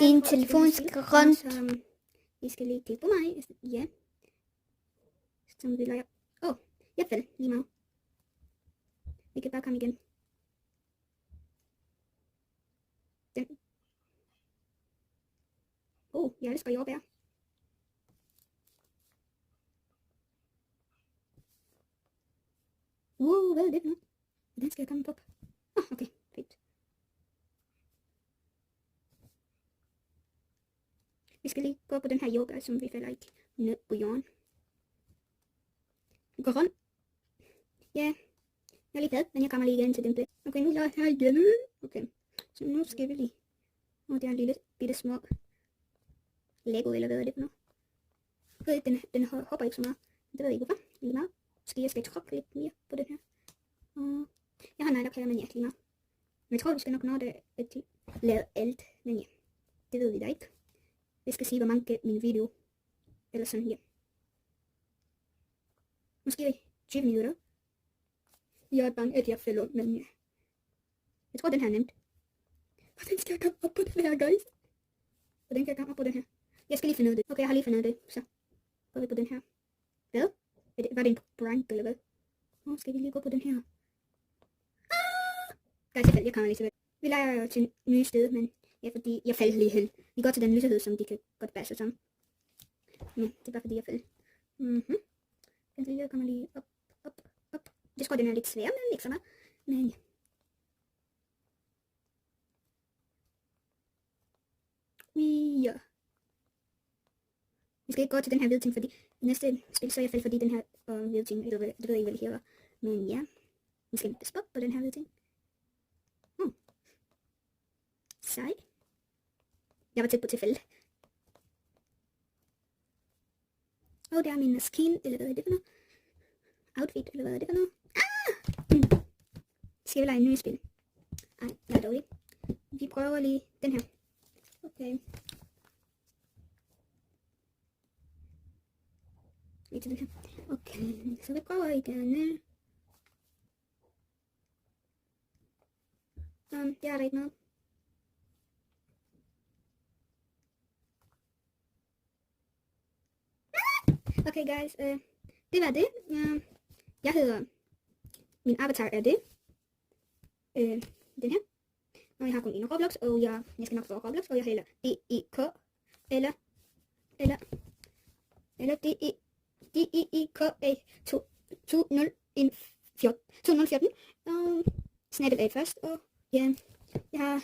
Din telefon skal rundt. Vi skal lige kigge på mig. Ja. Som vi leger. Jeg faldt lige meget. Vi kan bare komme igen. Den. Jeg elsker jordbær. Hvad er det for noget? Den skal jeg komme på. Okay, fint. Vi skal lige gå på den her jordbær, som vi falder ikke ned på jorden. Vi går rundt. Ja, jeg er lige glad, men jeg kommer lige igen til den plads. Okay, nu lader jeg her igen. Okay, så nu skal vi lige. Det er en lille bitte små Lego, eller hvad er det for noget? Den hopper ikke så meget. Det ved jeg ikke hvorfor. Lige meget. Jeg skal trykke lidt mere på den her. Jeg har neglelak her, men ja, lige meget. Men jeg tror, vi skal nok nå det at lave alt. Men ja, det ved vi da ikke. Jeg skal sige, hvor mange gav min video. Eller sådan her. Måske 20 minutter. Jeg er bange, at jeg falder, men ja. Jeg tror, den her er nemt. Hvordan skal jeg komme op på den her, guys? Hvordan kan jeg komme op på den her? Jeg skal lige finde ud af det. Okay, jeg har lige fundet ud af det. Så går vi på den her. Hvad? Var det en prank, eller hvad? Skal vi lige gå på den her? Guys, jeg kommer lige tilbage. Vi leger til nye sted, men ja, fordi jeg faldt lige hen. Vi går til den lyserhed, som de kan godt bære sig sammen. Men det er bare fordi, jeg faldt. Jeg kommer lige op. Jeg tror, den er lidt svær, men ikke så meget. Men ja. Ja. Vi skal ikke gå til den her hvide ting, fordi næste spil, så er jeg faldt fordi den her hvide ting, eller det ved jeg ikke, hvad det her var. Men ja, vi skal ikke på den her hvide ting. Sej. Jeg var tæt på tilfælde. Det er min skin, eller hvad er det for noget? Outfit, eller hvad er det for noget? Skal vi lege en ny spil? Nej, jeg er dårlig. Vi prøver lige den her. Okay. Lige til den her. Okay, så vi prøver igen. Det er der ikke noget. Okay guys, det var det. Jeg hedder, min avatar er det. Den her. Og jeg har kun en Roblox, og jeg skal nok få Roblox, og jeg hedder DEK, eller DEKA 2014. Snapchat først, og ja, jeg har